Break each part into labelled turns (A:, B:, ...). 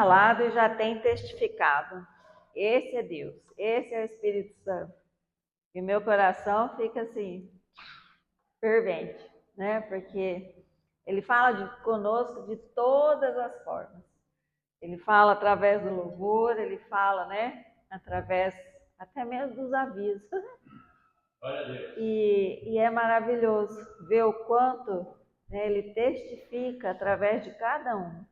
A: falado e já tem testificado. Esse é Deus, esse é o Espírito Santo. E meu coração fica assim, fervente, né? Porque ele fala conosco de todas as formas. Ele fala através do louvor, ele fala, né? Através até mesmo dos avisos.
B: Glória a Deus.
A: E é maravilhoso ver o quanto, né, ele testifica através de cada um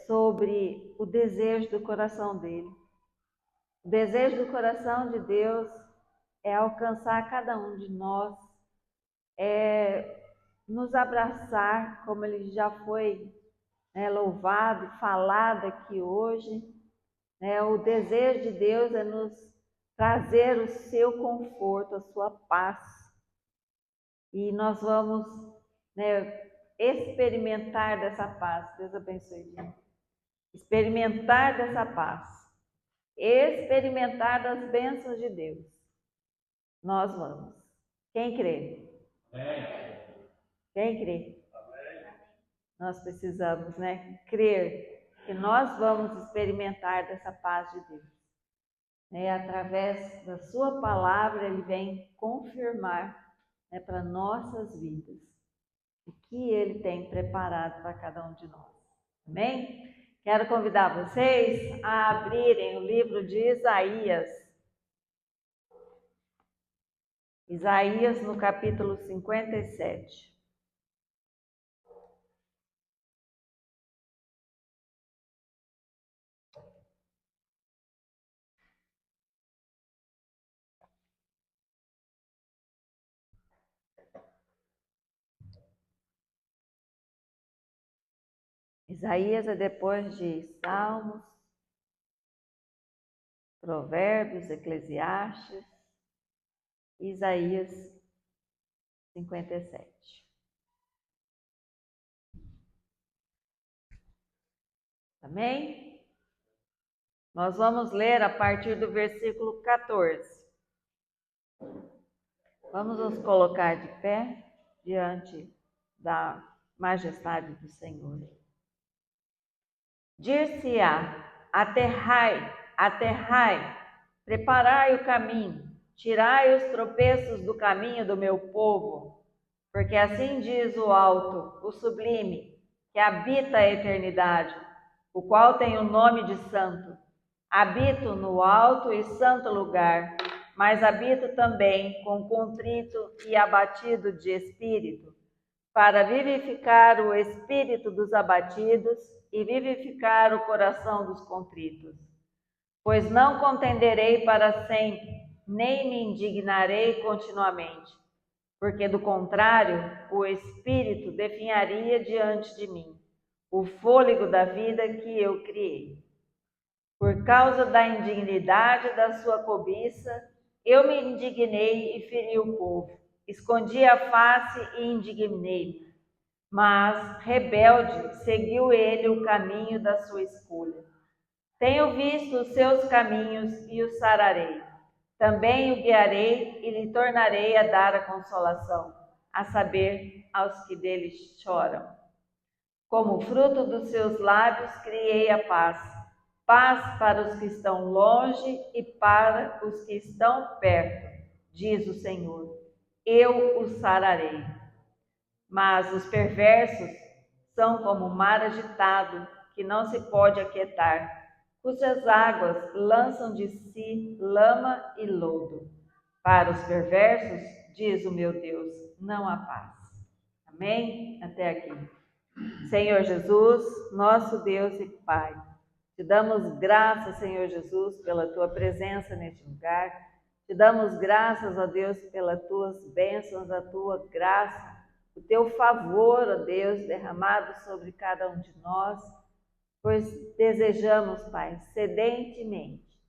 A: sobre o desejo do coração dele. O desejo do coração de Deus é alcançar cada um de nós, é nos abraçar, como ele já foi, né, louvado e falado aqui hoje. O desejo de Deus é nos trazer o seu conforto, a sua paz. E nós vamos, né, experimentar dessa paz. Deus abençoe, gente. Experimentar dessa paz. Experimentar das bênçãos de Deus. Nós vamos. Quem crê?
B: Amém.
A: Quem crê? Nós precisamos, né, crer que nós vamos experimentar dessa paz de Deus. Através da sua palavra, ele vem confirmar, né, para nossas vidas o que ele tem preparado para cada um de nós. Amém? Quero convidar vocês a abrirem o livro de Isaías. Isaías no capítulo 57. Isaías é depois de Salmos, Provérbios, Eclesiastes, Isaías 57. Amém? Nós vamos ler a partir do versículo 14. Vamos nos colocar de pé diante da majestade do Senhor. Dir-se-á: aterrai, aterrai, preparai o caminho, tirai os tropeços do caminho do meu povo, porque assim diz o alto, o sublime, que habita a eternidade, o qual tem o nome de santo. Habito no alto e santo lugar, mas habito também com contrito e abatido de espírito, para vivificar o espírito dos abatidos e vivificar o coração dos contritos. Pois não contenderei para sempre, nem me indignarei continuamente, porque do contrário, o espírito definharia diante de mim, o fôlego da vida que eu criei. Por causa da indignidade da sua cobiça, eu me indignei e feri o povo. Escondi a face e indignei-me. Mas, rebelde, seguiu ele o caminho da sua escolha. Tenho visto os seus caminhos e o sararei. Também o guiarei e lhe tornarei a dar a consolação, a saber, aos que dele choram. Como fruto dos seus lábios criei a paz, paz para os que estão longe e para os que estão perto, diz o Senhor. Eu os sararei. Mas os perversos são como o mar agitado, que não se pode aquietar, cujas águas lançam de si lama e lodo. Para os perversos, diz o meu Deus, não há paz. Amém? Até aqui. Senhor Jesus, nosso Deus e Pai, te damos graças, Senhor Jesus, pela tua presença neste lugar. Te damos graças, ó Deus, pelas tuas bênçãos, a tua graça, o teu favor, ó Deus, derramado sobre cada um de nós, pois desejamos, Pai, sedentemente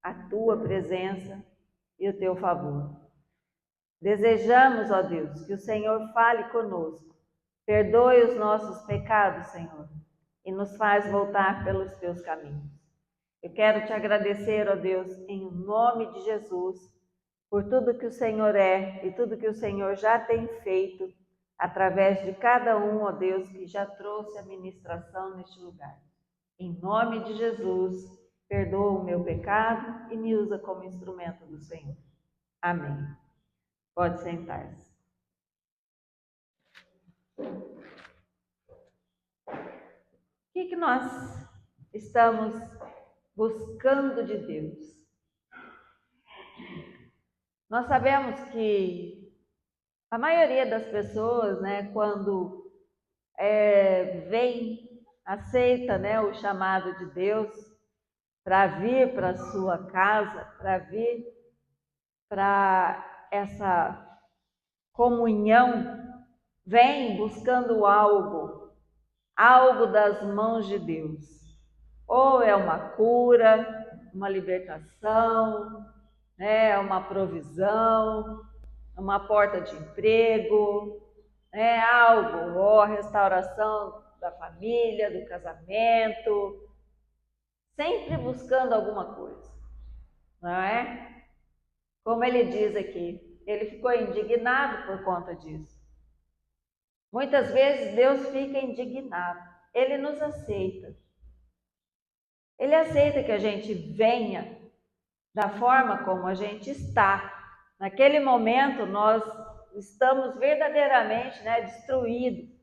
A: a tua presença e o teu favor. Desejamos, ó Deus, que o Senhor fale conosco, perdoe os nossos pecados, Senhor, e nos faz voltar pelos teus caminhos. Eu quero te agradecer, ó Deus, em nome de Jesus, por tudo que o Senhor é e tudo que o Senhor já tem feito através de cada um, ó Deus, que já trouxe a ministração neste lugar. Em nome de Jesus, perdoa o meu pecado e me usa como instrumento do Senhor. Amém. Pode sentar-se. O que nós estamos buscando de Deus? Nós sabemos que a maioria das pessoas, né, quando vem, aceita, né, o chamado de Deus para vir para a sua casa, para vir para essa comunhão, vem buscando algo das mãos de Deus. Ou é uma cura, uma libertação, né, uma provisão, uma porta de emprego, algo, ou a restauração da família, do casamento, sempre buscando alguma coisa, não é? Como ele diz aqui, ele ficou indignado por conta disso. Muitas vezes Deus fica indignado, ele nos aceita. Ele aceita que a gente venha da forma como a gente está. Naquele momento nós estamos verdadeiramente, né, destruídos,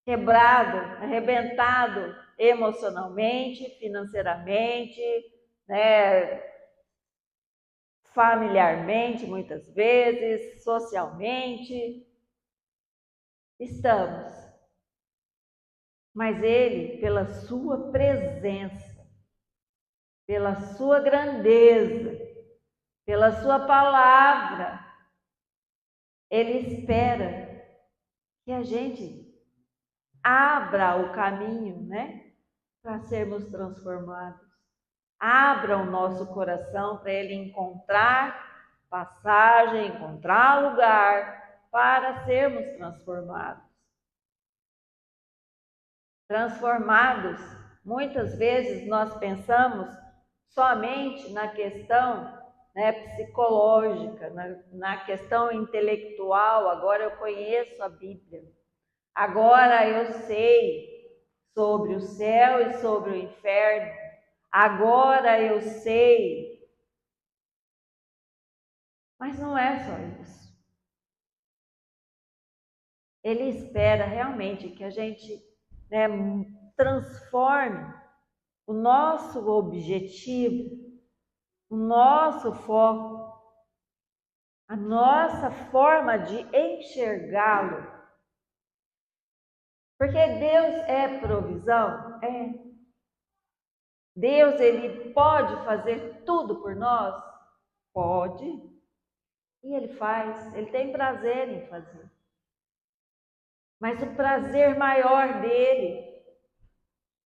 A: quebrado, arrebentado emocionalmente, financeiramente, né, familiarmente, muitas vezes, socialmente. Estamos. Mas Ele, pela sua presença, pela sua grandeza, pela sua palavra, Ele espera que a gente abra o caminho, né, para sermos transformados. Abra o nosso coração para Ele encontrar passagem, encontrar lugar para sermos transformados. Transformados, muitas vezes nós pensamos somente na questão, né, psicológica, na questão intelectual. Agora eu conheço a Bíblia, agora eu sei sobre o céu e sobre o inferno, agora eu sei. Mas não é só isso. Ele espera realmente que a gente, né, transforme o nosso objetivo, o nosso foco, a nossa forma de enxergá-lo. Porque Deus é provisão? É. Deus, Ele pode fazer tudo por nós? Pode. E Ele faz, Ele tem prazer em fazer. Mas o prazer maior dele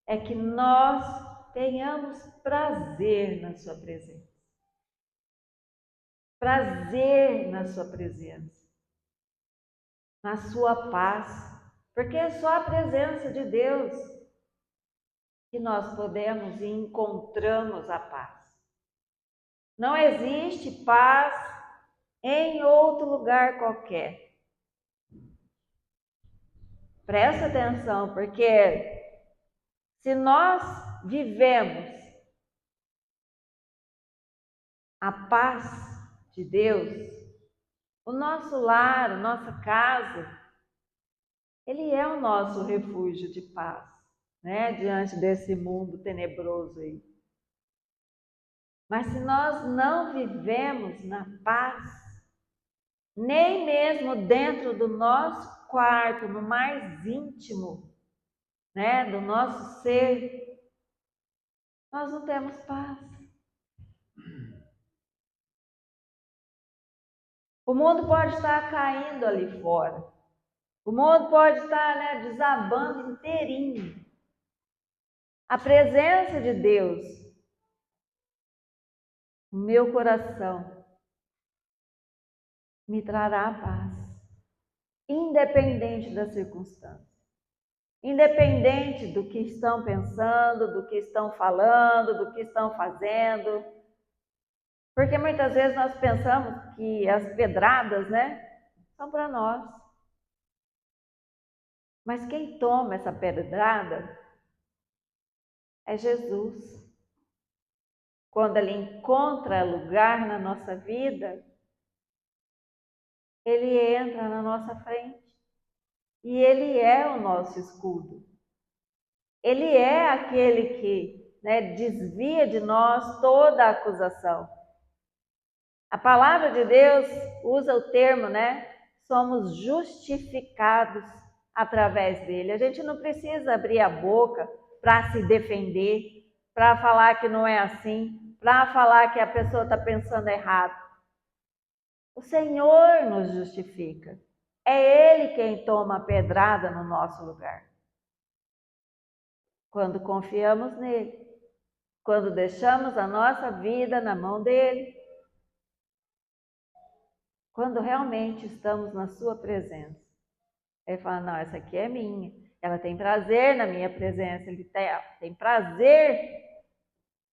A: é que nós tenhamos prazer na sua presença. Prazer na sua presença. Na sua paz. Porque é só a presença de Deus que nós podemos e encontramos a paz. Não existe paz em outro lugar qualquer. Presta atenção, porque se nós vivemos a paz de Deus, o nosso lar, a nossa casa, ele é o nosso refúgio de paz, né? Diante desse mundo tenebroso aí. Mas se nós não vivemos na paz, nem mesmo dentro do nosso quarto, no mais íntimo, né, do nosso ser, nós não temos paz. O mundo pode estar caindo ali fora. O mundo pode estar, né, desabando inteirinho. A presença de Deus no meu coração me trará paz, independente das circunstâncias, independente do que estão pensando, do que estão falando, do que estão fazendo. Porque muitas vezes nós pensamos que as pedradas, né, são para nós. Mas quem toma essa pedrada é Jesus. Quando Ele encontra lugar na nossa vida, Ele entra na nossa frente. E Ele é o nosso escudo. Ele é aquele que desvia de nós toda a acusação. A palavra de Deus usa o termo, somos justificados através dele. A gente não precisa abrir a boca para se defender, para falar que não é assim, para falar que a pessoa está pensando errado. O Senhor nos justifica. É Ele quem toma a pedrada no nosso lugar. Quando confiamos nele, quando deixamos a nossa vida na mão dele, quando realmente estamos na sua presença. Ele fala, não, essa aqui é minha. Ela tem prazer na minha presença. Ele tem prazer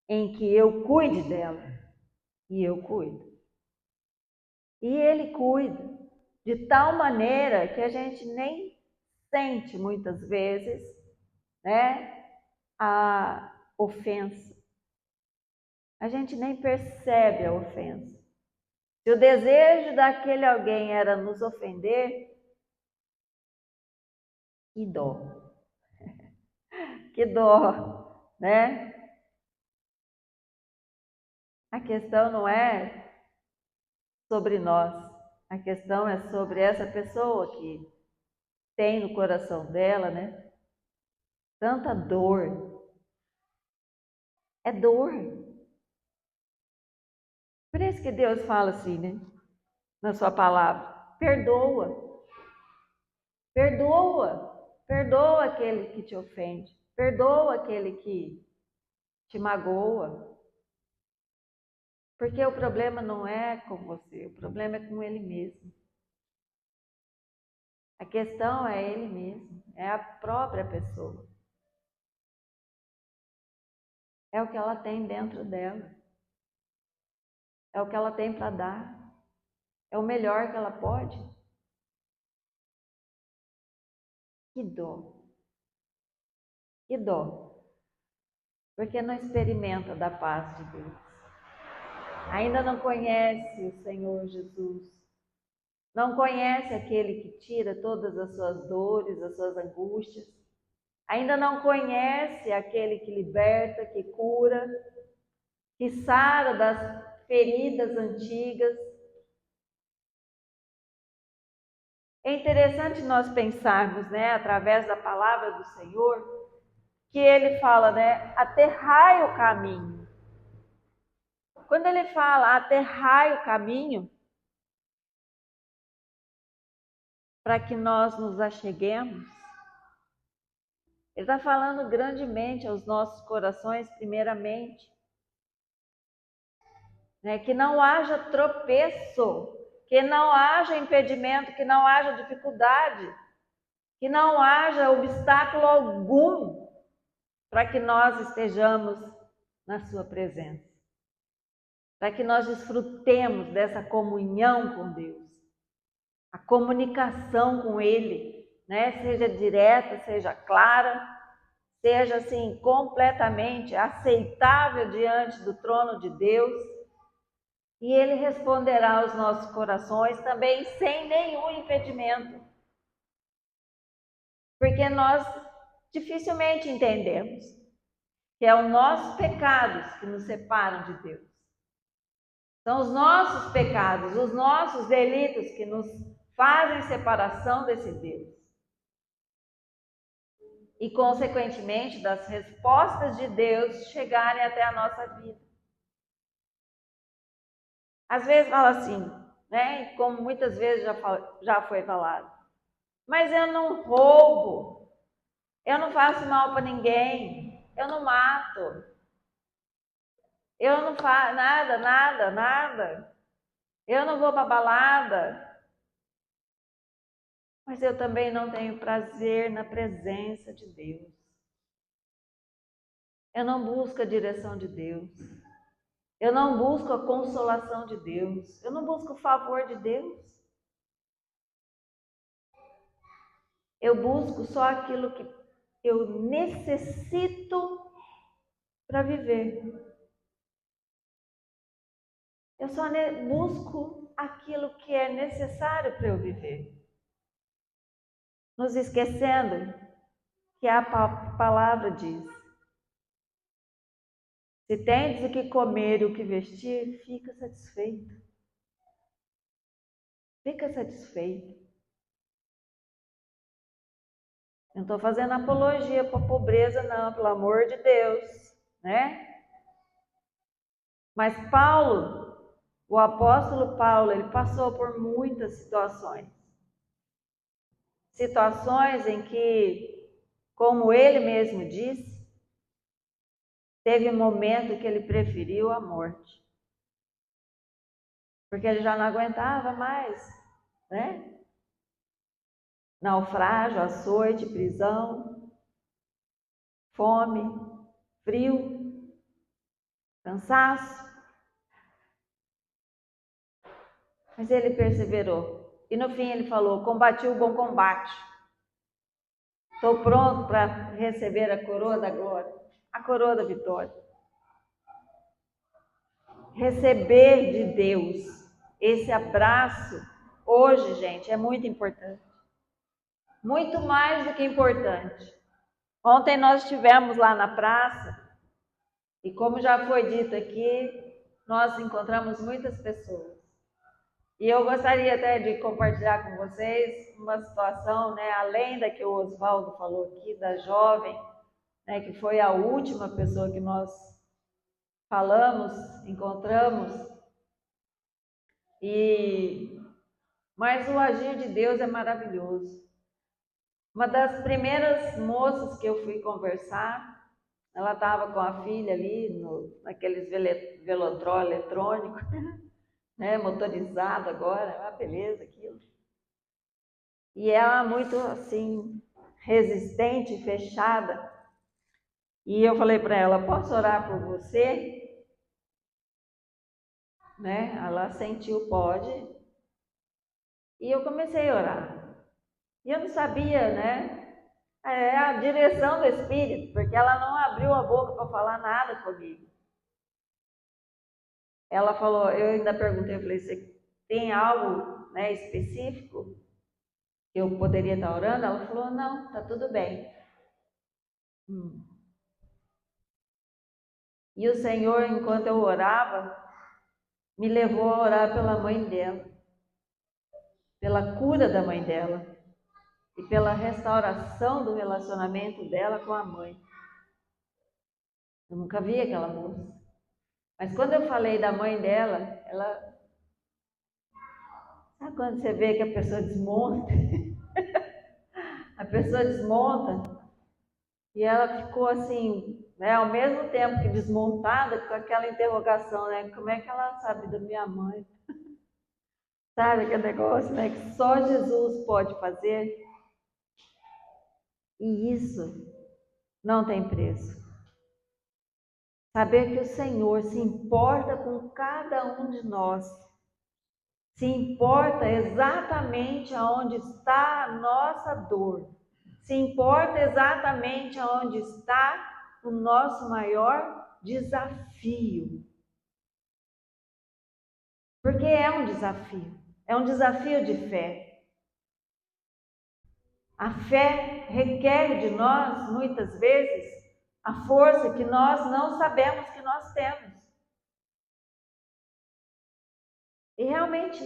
A: em que eu cuide dela. E eu cuido. E ele cuida de tal maneira que a gente nem sente muitas vezes, a ofensa. A gente nem percebe a ofensa. Se o desejo daquele alguém era nos ofender, que dó. Que dó, A questão não é sobre nós. A questão é sobre essa pessoa que tem no coração dela, tanta dor. É dor. Por isso que Deus fala assim, na sua palavra, perdoa. Perdoa. Perdoa aquele que te ofende. Perdoa aquele que te magoa. Porque o problema não é com você, o problema é com ele mesmo. A questão é ele mesmo, é a própria pessoa. É o que ela tem dentro dela. É o que ela tem para dar. É o melhor que ela pode. Que dó. Que dó. Porque não experimenta da paz de Deus. Ainda não conhece o Senhor Jesus. Não conhece aquele que tira todas as suas dores, as suas angústias. Ainda não conhece aquele que liberta, que cura, que sara das feridas antigas. É interessante nós pensarmos, através da palavra do Senhor, que Ele fala, aterrai o caminho. Quando Ele fala aterrai o caminho, para que nós nos acheguemos, Ele está falando grandemente aos nossos corações, primeiramente, que não haja tropeço, que não haja impedimento, que não haja dificuldade, que não haja obstáculo algum para que nós estejamos na sua presença, para que nós desfrutemos dessa comunhão com Deus, a comunicação com Ele, seja direta, seja clara, seja assim completamente aceitável diante do trono de Deus, e Ele responderá aos nossos corações também sem nenhum impedimento, porque nós dificilmente entendemos que é os nossos pecados que nos separam de Deus. São os nossos pecados, os nossos delitos que nos fazem separação desse Deus. E, consequentemente, das respostas de Deus chegarem até a nossa vida. Às vezes fala assim, como muitas vezes já foi falado, mas eu não roubo, eu não faço mal para ninguém, eu não mato, eu não faço nada, eu não vou para balada, mas eu também não tenho prazer na presença de Deus. Eu não busco a direção de Deus. Eu não busco a consolação de Deus. Eu não busco o favor de Deus. Eu busco só aquilo que eu necessito para viver. Eu só busco aquilo que é necessário para eu viver. Nos esquecendo que a palavra diz: se tendes o que comer e o que vestir, fica satisfeito. Fica satisfeito. Não estou fazendo apologia para a pobreza, não, pelo amor de Deus, né? Mas Paulo, o apóstolo Paulo, ele passou por muitas situações. Situações em que, como ele mesmo disse, teve um momento que ele preferiu a morte. Porque ele já não aguentava mais, né? Naufrágio, açoite, prisão, fome, frio, cansaço. Mas ele perseverou. E no fim ele falou: combati o bom combate. Estou pronto para receber a coroa da glória, a coroa da vitória. Receber de Deus esse abraço, hoje, gente, é muito importante. Muito mais do que importante. Ontem nós estivemos lá na praça e, como já foi dito aqui, nós encontramos muitas pessoas. E eu gostaria até de compartilhar com vocês uma situação, né, além da que o Oswaldo falou aqui, da jovem, né, que foi a última pessoa que nós falamos, encontramos. Mas o agir de Deus é maravilhoso. Uma das primeiras moças que eu fui conversar, ela estava com a filha ali, naqueles velotrol eletrônico, né, motorizado agora, uma beleza aquilo. E ela muito assim, resistente, fechada. E eu falei para ela: posso orar por você? Né? Ela sentiu, pode. E eu comecei a orar. E eu não sabia, né? É a direção do Espírito, porque ela não abriu a boca para falar nada comigo. Ela falou, eu ainda perguntei, eu falei: você tem algo, né, específico que eu poderia estar orando? Ela falou: não, tá tudo bem. E o Senhor, enquanto eu orava, me levou a orar pela mãe dela, pela cura da mãe dela e pela restauração do relacionamento dela com a mãe. Eu nunca vi aquela moça. Mas quando eu falei da mãe dela, ela... Sabe quando você vê que a pessoa desmonta? A pessoa desmonta e ela ficou assim, né, ao mesmo tempo que desmontada, com aquela interrogação, né? Como é que ela sabe da minha mãe? Sabe aquele negócio, né, que só Jesus pode fazer? E isso não tem preço. Saber que o Senhor se importa com cada um de nós, se importa exatamente aonde está a nossa dor, se importa exatamente aonde está o nosso maior desafio. Porque é um desafio de fé. A fé requer de nós, muitas vezes, a força que nós não sabemos que nós temos. E realmente,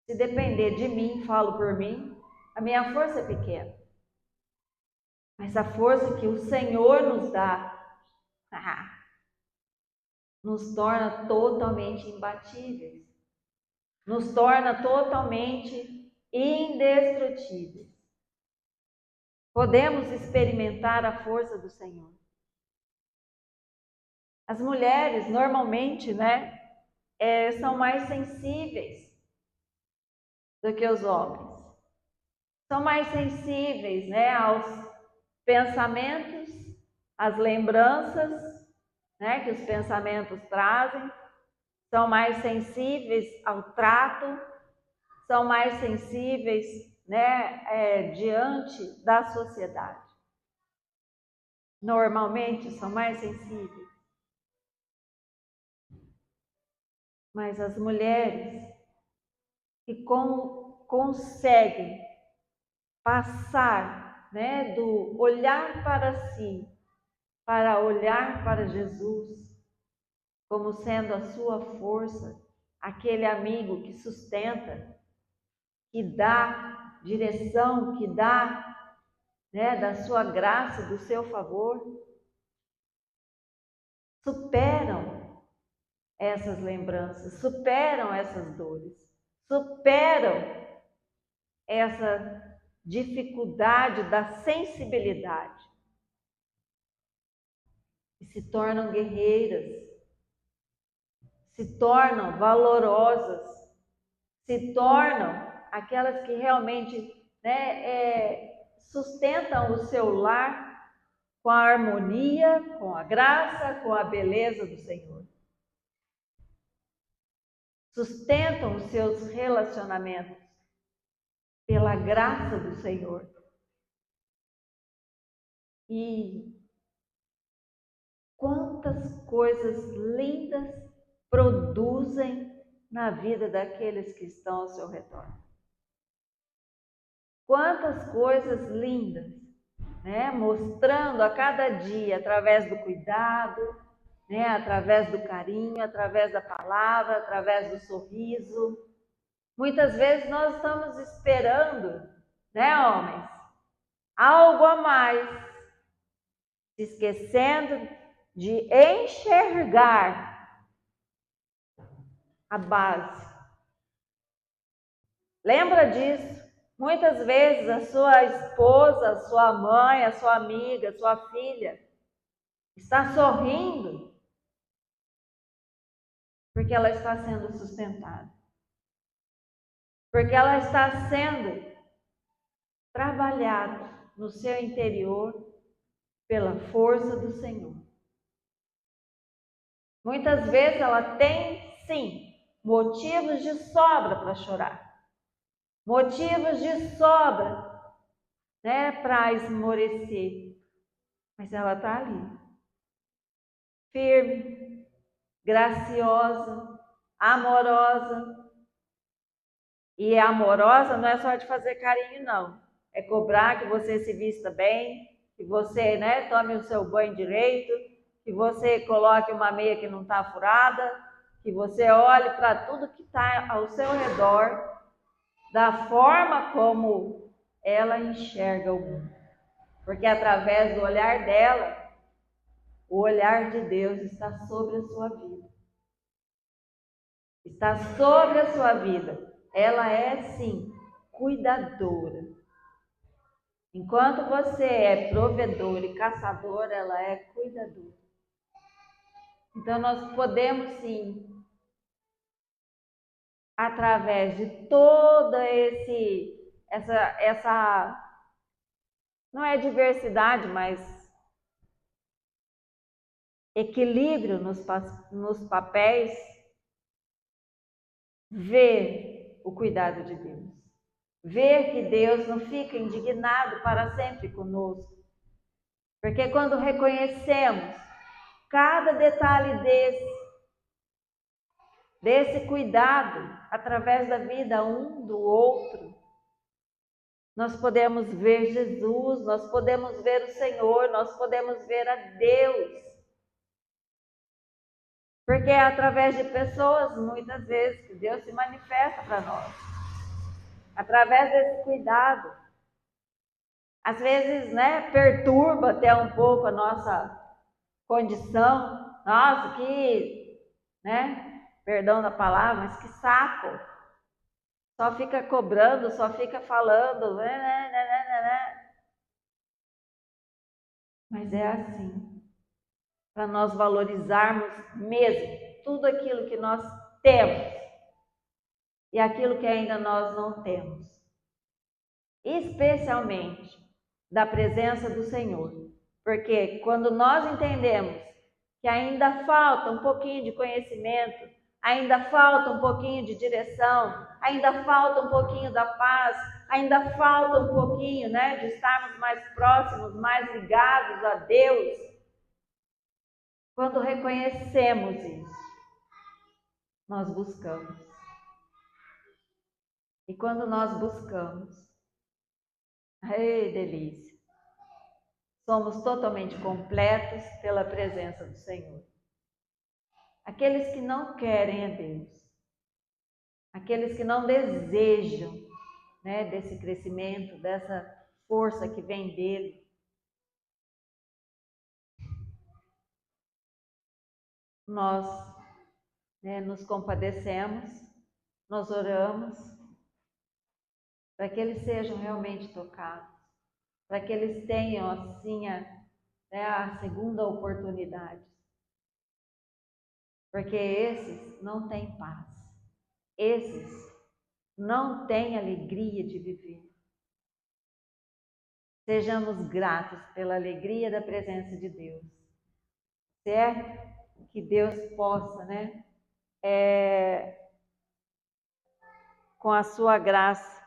A: se depender de mim, falo por mim, a minha força é pequena. Mas a força que o Senhor nos dá, nos torna totalmente imbatíveis. Nos torna totalmente indestrutíveis. Podemos experimentar a força do Senhor. As mulheres, normalmente, né, são mais sensíveis do que os homens. São mais sensíveis, né, aos pensamentos, às lembranças, né, que os pensamentos trazem. São mais sensíveis ao trato, são mais sensíveis, né, diante da sociedade. normalmente são mais sensíveis. Mas as mulheres que conseguem passar, né, do olhar para si para olhar para Jesus como sendo a sua força, aquele amigo que sustenta, que dá direção, que dá, né, da sua graça, do seu favor, superam essas lembranças, superam essas dores, superam essa dificuldade da sensibilidade e se tornam guerreiras, se tornam valorosas, se tornam aquelas que realmente, né, sustentam o seu lar com a harmonia, com a graça, com a beleza do Senhor. Sustentam os seus relacionamentos pela graça do Senhor. E quantas coisas lindas produzem na vida daqueles que estão ao seu redor. Quantas coisas lindas, né? Mostrando a cada dia, através do cuidado, né? Através do carinho, através da palavra, através do sorriso. Muitas vezes nós estamos esperando, né, homens, algo a mais, se esquecendo de enxergar a base. Lembra disso? Muitas vezes a sua esposa, a sua mãe, a sua amiga, a sua filha está sorrindo porque ela está sendo sustentada. Porque ela está sendo trabalhada no seu interior pela força do Senhor. Muitas vezes ela tem, sim, motivos de sobra para chorar. Motivos de sobra, né, para esmorecer. Mas ela está ali, firme, graciosa, amorosa. E amorosa não é só de fazer carinho, não. É cobrar que você se vista bem, que você, né, tome o seu banho direito, que você coloque uma meia que não está furada, que você olhe para tudo que está ao seu redor da forma como ela enxerga o mundo. Porque através do olhar dela, o olhar de Deus está sobre a sua vida. Está sobre a sua vida. Ela é, sim, cuidadora. Enquanto você é provedor e caçador, ela é cuidadora. Então nós podemos, sim, através de toda essa não é diversidade, mas equilíbrio nos papéis, ver o cuidado de Deus. Ver que Deus não fica indignado para sempre conosco. Porque quando reconhecemos cada detalhe desse cuidado, através da vida um do outro, nós podemos ver Jesus, nós podemos ver o Senhor, nós podemos ver a Deus. Porque é através de pessoas, muitas vezes, que Deus se manifesta para nós. Através desse cuidado. Às vezes, né, perturba até um pouco a nossa condição. Nossa, que, né, perdão da palavra, mas que saco. Só fica cobrando, só fica falando. Mas é assim. Para nós valorizarmos mesmo tudo aquilo que nós temos e aquilo que ainda nós não temos. Especialmente da presença do Senhor. Porque quando nós entendemos que ainda falta um pouquinho de conhecimento, ainda falta um pouquinho de direção, ainda falta um pouquinho da paz, ainda falta um pouquinho, né, de estarmos mais próximos, mais ligados a Deus. Quando reconhecemos isso, nós buscamos. E quando nós buscamos, ai, delícia, somos totalmente completos pela presença do Senhor. Aqueles que não querem a Deus, aqueles que não desejam, né, desse crescimento, dessa força que vem dele, nós, né, nos compadecemos, nós oramos para que eles sejam realmente tocados, para que eles tenham assim a segunda oportunidade, porque esses não têm paz, esses não têm alegria de viver. Sejamos gratos pela alegria da presença de Deus, certo? Que Deus possa, né, com a sua graça,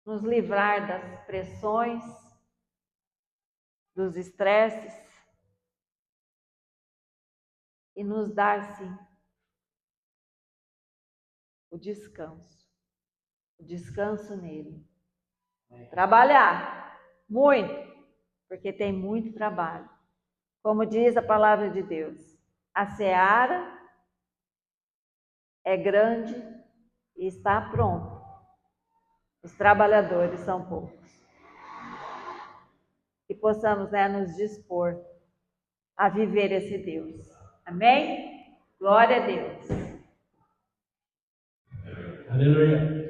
A: nos livrar das pressões, dos estresses e nos dar, sim, o descanso nele. Trabalhar muito, porque tem muito trabalho. Como diz a palavra de Deus, a seara é grande e está pronta. Os trabalhadores são poucos. Que possamos, né, nos dispor a viver esse Deus. Amém? Glória a Deus.
B: Aleluia.